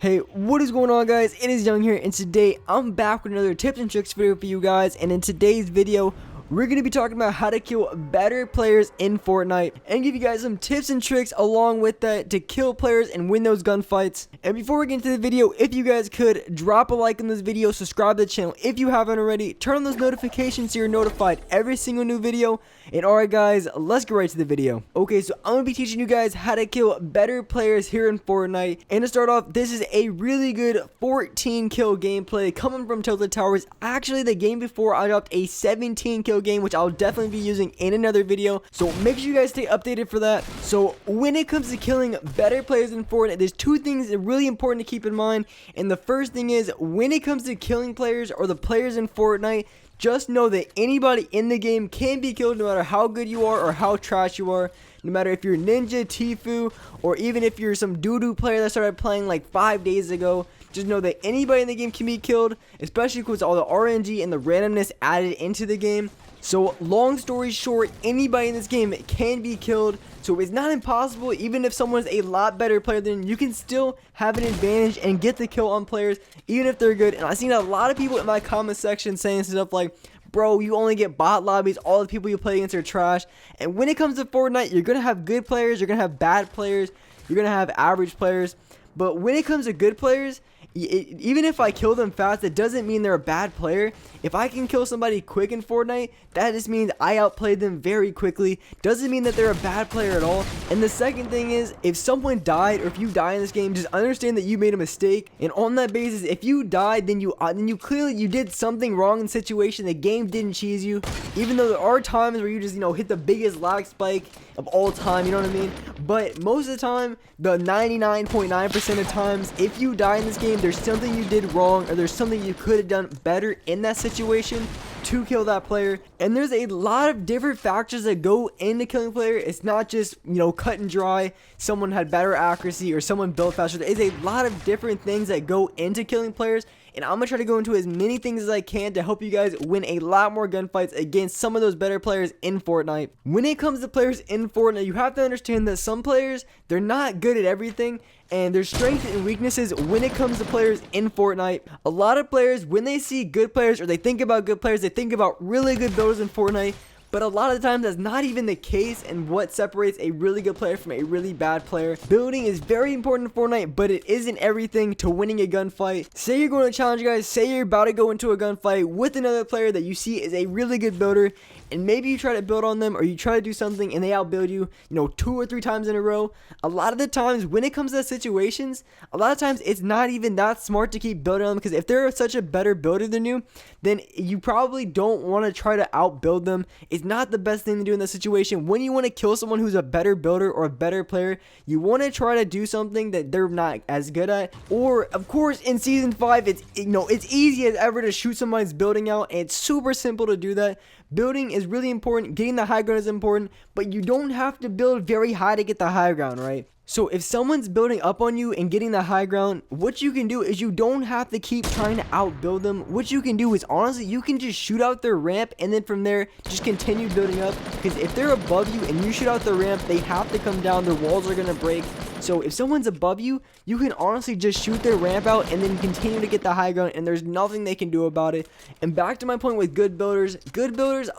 Hey, what is going on, guys? It is Young here, and today I'm back with another tips and tricks video for you guys. And in today's video, we're going to be talking about how to kill better players in Fortnite and give you guys some tips and tricks along with that to kill players and win those gunfights. And before we get into the video, if you guys could drop a like on this video, subscribe to the channel if you haven't already, turn on those notifications so you're notified every single new video. And alright guys, let's get right to the video. Okay, so I'm going to be teaching you guys how to kill better players here in Fortnite. And to start off, this is a really good 14 kill gameplay coming from Tilted Towers. Actually, the game before I dropped a 17 kill game, which I'll definitely be using in another video. So make sure you guys stay updated for that. So when it comes to killing better players in Fortnite, there's two things that are really important to keep in mind. And the first thing is, when it comes to killing players or the players in Fortnite, just know that anybody in the game can be killed no matter how good you are or how trash you are. No matter if you're Ninja, Tfue, or even if you're some doo-doo player that started playing like 5 days ago. Just know that anybody in the game can be killed, especially with all the RNG and the randomness added into the game. So long story short, anybody in this game can be killed. So it's not impossible. Even if someone's a lot better player than you, can still have an advantage and get the kill on players, even if they're good. And I've seen a lot of people in my comment section saying stuff like, bro, you only get bot lobbies, all the people you play against are trash. And when it comes to Fortnite, you're going to have good players, you're going to have bad players, you're going to have average players. But when it comes to good players, even if I kill them fast, that doesn't mean they're a bad player. If I can kill somebody quick in Fortnite, that just means I outplayed them very quickly. Doesn't mean that they're a bad player at all. And the second thing is, if someone died or if you die in this game, just understand that you made a mistake. And on that basis, if you died, then you clearly did something wrong in the situation. The game didn't cheese you. Even though there are times where you just hit the biggest lag spike of all time, you know what I mean? But most of the time, the 99.9% of times, if you die in this game, there's something you did wrong, or there's something you could have done better in that situation to kill that player. And there's a lot of different factors that go into killing a player. It's not just cut and dry, someone had better accuracy or someone built faster. There is a lot of different things that go into killing players, and I'm gonna try to go into as many things as I can to help you guys win a lot more gunfights against some of those better players in Fortnite. When it comes to players in Fortnite, you have to understand that some players, they're not good at everything, and there's strengths and weaknesses when it comes to players in Fortnite. A lot of players, when they see good players or they think about good players, they think about really good builders in Fortnite. But a lot of the times that's not even the case, and what separates a really good player from a really bad player. Building is very important in Fortnite, but it isn't everything to winning a gunfight. Say you're going to challenge guys, say you're about to go into a gunfight with another player that you see is a really good builder, and maybe you try to build on them or you try to do something and they outbuild you, 2 or 3 times in a row. A lot of the times when it comes to situations, a lot of times it's not even that smart to keep building on them, because if they're such a better builder than you, then you probably don't want to try to outbuild them. It's not the best thing to do in this situation. When you want to kill someone who's a better builder or a better player, you want to try to do something that they're not as good at. Or of course in season 5, it's easy as ever to shoot somebody's building out, and it's super simple to do that. Building is really important, getting the high ground is important, but you don't have to build very high to get the high ground, right? So if someone's building up on you and getting the high ground, what you can do is you don't have to keep trying to outbuild them. What you can do is, honestly, you can just shoot out their ramp, and then from there just continue building up, because if they're above you and you shoot out their ramp, they have to come down, their walls are going to break. So if someone's above you, you can honestly just shoot their ramp out and then continue to get the high ground, and there's nothing they can do about it. And back to my point with good builders,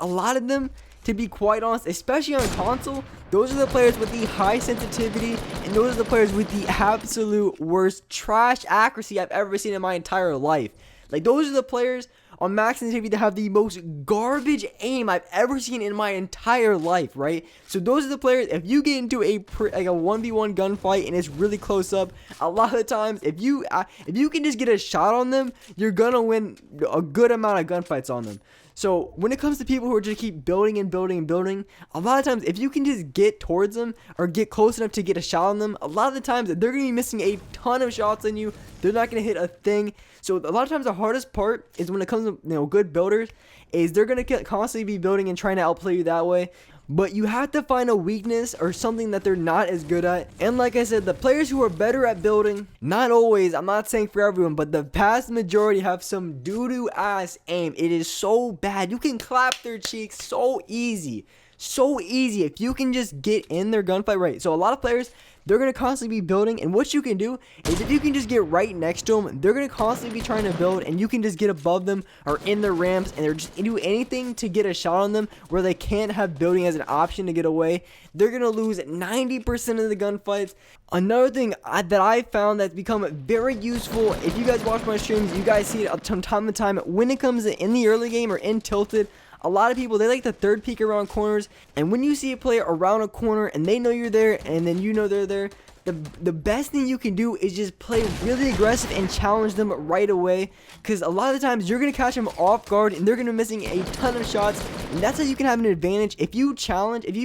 a lot of them, to be quite honest, especially on console, those are the players with the high sensitivity, and those are the players with the absolute worst trash accuracy I've ever seen in my entire life. Like, those are the players on max sensitivity that have the most garbage aim I've ever seen in my entire life, right? So those are the players, if you get into a 1v1 gunfight and it's really close up, a lot of the times, if you can just get a shot on them, you're gonna win a good amount of gunfights on them. So when it comes to people who are just keep building and building and building, a lot of times if you can just get towards them or get close enough to get a shot on them, a lot of the times they're going to be missing a ton of shots on you. They're not going to hit a thing. So a lot of times the hardest part is when it comes to good builders, is they're going to constantly be building and trying to outplay you that way. But you have to find a weakness or something that they're not as good at. And like I said, the players who are better at building, not always, I'm not saying for everyone, but the vast majority have some doo-doo ass aim. It is so bad. You can clap their cheeks so easy. So easy if you can just get in their gunfight right. So a lot of players, they're going to constantly be building, and what you can do is if you can just get right next to them, they're going to constantly be trying to build, and you can just get above them or in their ramps, and they're just do anything to get a shot on them where they can't have building as an option to get away. They're going to lose 90% of the gunfights. Another thing that I found that's become very useful, if you guys watch my streams, you guys see it from time to time, when it comes in the early game or in Tilted, a lot of people, they like to third peek around corners, and when you see a player around a corner and they know you're there and then you know they're there, the best thing you can do is just play really aggressive and challenge them right away, because a lot of the times you're going to catch them off guard and they're going to be missing a ton of shots, and that's how you can have an advantage. If you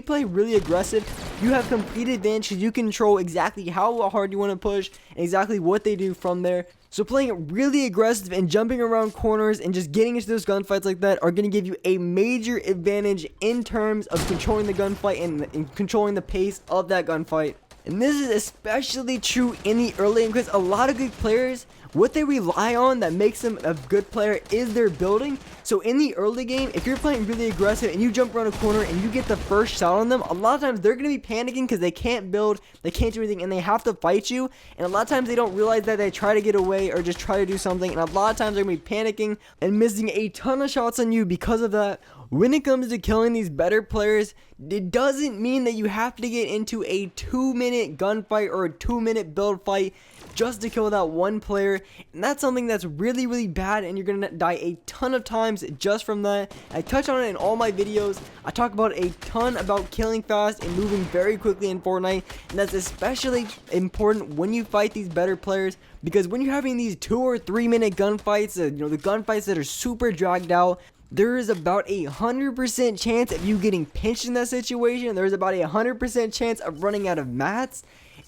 play really aggressive, you have complete advantage because you can control exactly how hard you want to push and exactly what they do from there. So playing really aggressive and jumping around corners and just getting into those gunfights like that are going to give you a major advantage in terms of controlling the gunfight and controlling the pace of that gunfight. And this is especially true in the early game, because a lot of good players, what they rely on that makes them a good player is their building. So in the early game, if you're playing really aggressive and you jump around a corner and you get the first shot on them, a lot of times they're going to be panicking because they can't build, they can't do anything, and they have to fight you. And a lot of times they don't realize that they try to get away or just try to do something, and a lot of times they're going to be panicking and missing a ton of shots on you because of that. When it comes to killing these better players, it doesn't mean that you have to get into a 2-minute gunfight or a 2-minute build fight just to kill that one player, and that's something that's really, really bad, and you're gonna die a ton of times just from that. I touch on it in all my videos. I talk about a ton about killing fast and moving very quickly in Fortnite, and that's especially important when you fight these better players, because when you're having these 2 or 3 minute gunfights, the gunfights that are super dragged out, there is about a 100% chance of you getting pinched in that situation. There's about a 100% chance of running out of mats.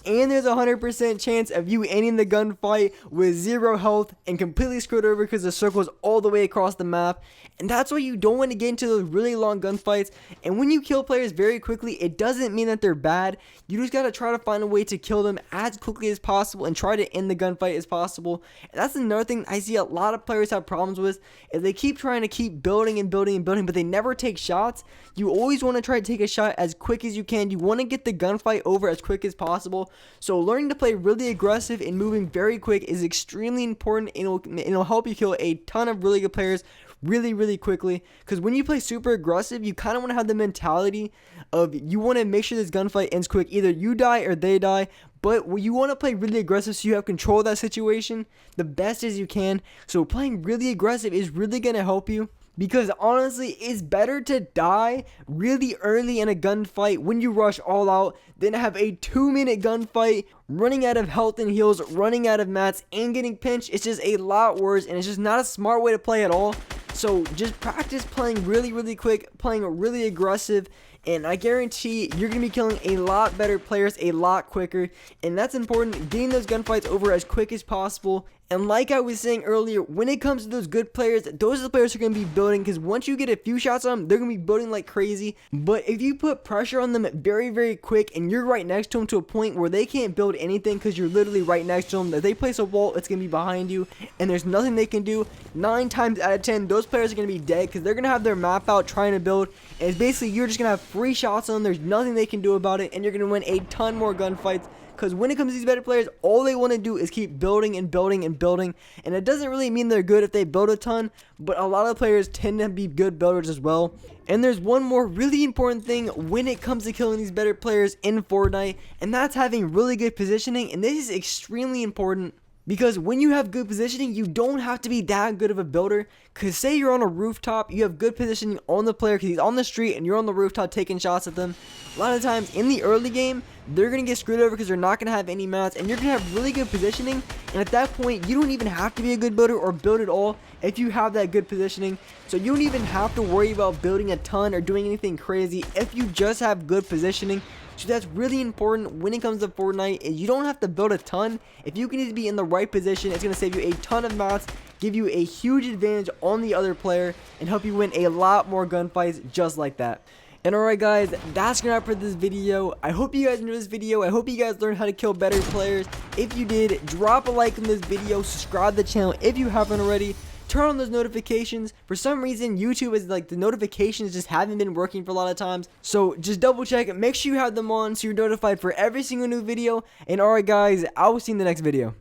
And there's a 100% chance of you ending the gunfight with 0 health and completely screwed over because the circle's all the way across the map. And that's why you don't want to get into those really long gunfights. And when you kill players very quickly, it doesn't mean that they're bad. You just got to try to find a way to kill them as quickly as possible and try to end the gunfight as possible. And that's another thing I see a lot of players have problems with, is they keep trying to keep building and building and building, but they never take shots. You always want to try to take a shot as quick as you can. You want to get the gunfight over as quick as possible. So learning to play really aggressive and moving very quick is extremely important, and it'll help you kill a ton of really good players really, really quickly. Because when you play super aggressive, you kind of want to have the mentality of you want to make sure this gunfight ends quick. Either you die or they die. But you want to play really aggressive so you have control of that situation the best as you can. So playing really aggressive is really going to help you. Because honestly, it's better to die really early in a gunfight when you rush all out than have a 2-minute gunfight, running out of health and heals, running out of mats, and getting pinched. It's just a lot worse, and it's just not a smart way to play at all. So just practice playing really, really quick, playing really aggressive, and I guarantee you're going to be killing a lot better players a lot quicker. And that's important, getting those gunfights over as quick as possible. And like I was saying earlier, when it comes to those good players, those are the players who are going to be building, because once you get a few shots on them, they're going to be building like crazy. But if you put pressure on them very, very quick, and you're right next to them to a point where they can't build anything because you're literally right next to them, if they place a wall, it's going to be behind you, and there's nothing they can do, 9 times out of 10, those players are going to be dead, because they're going to have their map out trying to build, and it's basically you're just going to have free shots on them. There's nothing they can do about it, and you're going to win a ton more gunfights. Because when it comes to these better players, all they want to do is keep building and building and building. And it doesn't really mean they're good if they build a ton, but a lot of players tend to be good builders as well. And there's one more really important thing when it comes to killing these better players in Fortnite, and that's having really good positioning. And this is extremely important, because when you have good positioning, you don't have to be that good of a builder. Because say you're on a rooftop, you have good positioning on the player because he's on the street and you're on the rooftop taking shots at them. A lot of times in the early game, they're going to get screwed over because they're not going to have any mats, and you're going to have really good positioning. And at that point, you don't even have to be a good builder or build at all if you have that good positioning. So you don't even have to worry about building a ton or doing anything crazy if you just have good positioning. So that's really important when it comes to Fortnite. You don't have to build a ton. If you can just be in the right position, it's going to save you a ton of mats, give you a huge advantage on the other player, and help you win a lot more gunfights just like that. And alright guys, that's gonna wrap for this video. I hope you guys enjoyed this video. I hope you guys learned how to kill better players. If you did, drop a like on this video, subscribe to the channel if you haven't already. turn on those notifications. For some reason, YouTube is like, the notifications just haven't been working for a lot of times. So just double check, make sure you have them on so you're notified for every single new video. And alright guys, I will see you in the next video.